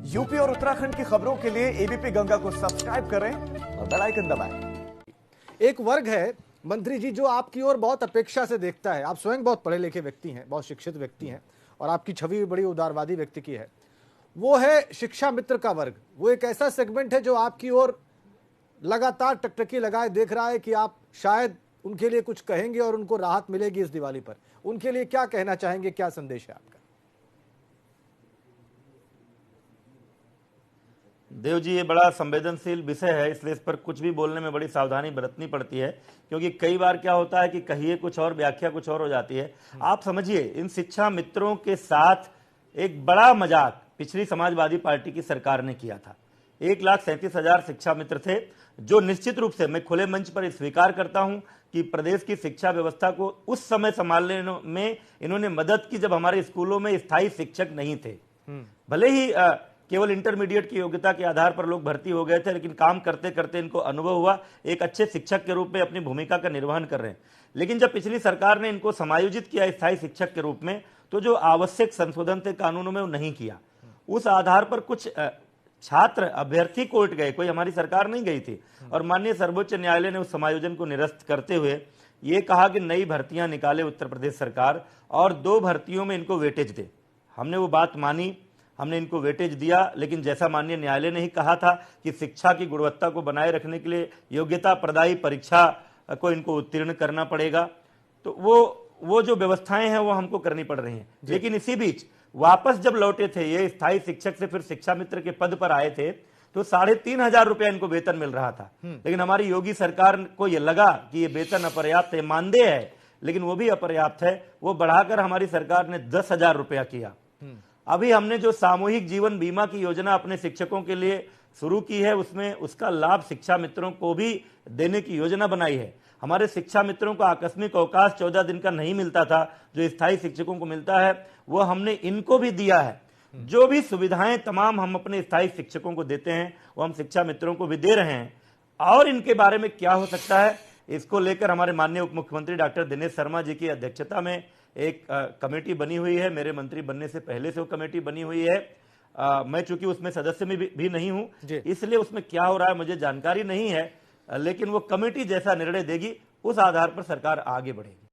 UP और उत्तराखंड की खबरों के लिए एबीपी गंगा को सब्सक्राइब करें और बेल आइकन दबाएं। एक वर्ग है मंत्री जी जो आपकी ओर बहुत अपेक्षा से देखता है। आप स्वयं बहुत पढ़े लिखे व्यक्ति हैं, बहुत शिक्षित व्यक्ति हैं और आपकी छवि भी बड़ी उदारवादी व्यक्ति की है। वो है शिक्षा मित्र का वर्ग। वो एक ऐसा सेगमेंट है जो आपकी ओर लगातार टकटकी लगाए देख रहा है कि आप शायद उनके लिए कुछ कहेंगे और उनको राहत मिलेगी इस दिवाली पर। उनके लिए क्या कहना चाहेंगे, क्या संदेश है आपका? देव जी, ये बड़ा संवेदनशील विषय है, इसलिए इस पर कुछ भी बोलने में बड़ी सावधानी बरतनी पड़ती है, क्योंकि कई बार क्या होता है कि कहिए कुछ और व्याख्या कुछ और हो जाती है। आप समझिए, इन शिक्षा मित्रों के साथ एक बड़ा मजाक पिछली समाजवादी पार्टी की सरकार ने किया था। 1,37,000 शिक्षा मित्र थे, जो निश्चित रूप से मैं खुले मंच पर स्वीकार करता हूं कि प्रदेश की शिक्षा व्यवस्था को उस समय संभालने में इन्होंने मदद की जब हमारे स्कूलों में स्थायी शिक्षक नहीं थे। भले ही केवल इंटरमीडिएट की योग्यता के आधार पर लोग भर्ती हो गए थे, लेकिन काम करते करते इनको अनुभव हुआ, एक अच्छे शिक्षक के रूप में अपनी भूमिका का निर्वहन कर रहे हैं। लेकिन जब पिछली सरकार ने इनको समायोजित किया स्थायी शिक्षक के रूप में, तो जो आवश्यक संशोधन थे कानूनों में वो नहीं किया। उस आधार पर कुछ छात्र अभ्यर्थी कोर्ट गए, कोई हमारी सरकार नहीं गई थी, और माननीय सर्वोच्च न्यायालय ने उस समायोजन को निरस्त करते हुए ये कहा कि नई भर्तियां निकाले उत्तर प्रदेश सरकार और 2 भर्तियों में इनको वेटेज दे। हमने वो बात मानी, हमने इनको वेटेज दिया, लेकिन जैसा माननीय न्यायालय ने ही कहा था कि शिक्षा की गुणवत्ता को बनाए रखने के लिए योग्यता प्रदायी परीक्षा को इनको उत्तीर्ण करना पड़ेगा, तो वो जो व्यवस्थाएं हैं वो हमको करनी पड़ रही हैं। लेकिन इसी बीच वापस जब लौटे थे ये स्थायी शिक्षक से, फिर शिक्षा मित्र के पद पर आए थे, तो 3,500 रुपया इनको वेतन मिल रहा था। लेकिन हमारी योगी सरकार को यह लगा कि ये वेतन अपर्याप्त है, मानदेय है, लेकिन वो भी अपर्याप्त है। वो बढ़ाकर हमारी सरकार ने 10,000 रुपया किया। अभी हमने जो सामूहिक जीवन बीमा की योजना अपने शिक्षकों के लिए शुरू की है, उसमें उसका लाभ शिक्षा मित्रों को भी देने की योजना बनाई है। हमारे शिक्षा मित्रों को आकस्मिक अवकाश 14 दिन का नहीं मिलता था, जो स्थायी शिक्षकों को मिलता है, वो हमने इनको भी दिया है। जो भी सुविधाएं तमाम हम अपने स्थायी शिक्षकों को देते हैं, वो हम शिक्षा मित्रों को भी दे रहे हैं। और इनके बारे में क्या हो सकता है, इसको लेकर हमारे माननीय उप मुख्यमंत्री डॉक्टर दिनेश शर्मा जी की अध्यक्षता में एक कमेटी बनी हुई है। मेरे मंत्री बनने से पहले से वो कमेटी बनी हुई है। मैं चूंकि उसमें सदस्य में भी नहीं हूं, इसलिए उसमें क्या हो रहा है मुझे जानकारी नहीं है, लेकिन वो कमेटी जैसा निर्णय देगी उस आधार पर सरकार आगे बढ़ेगी।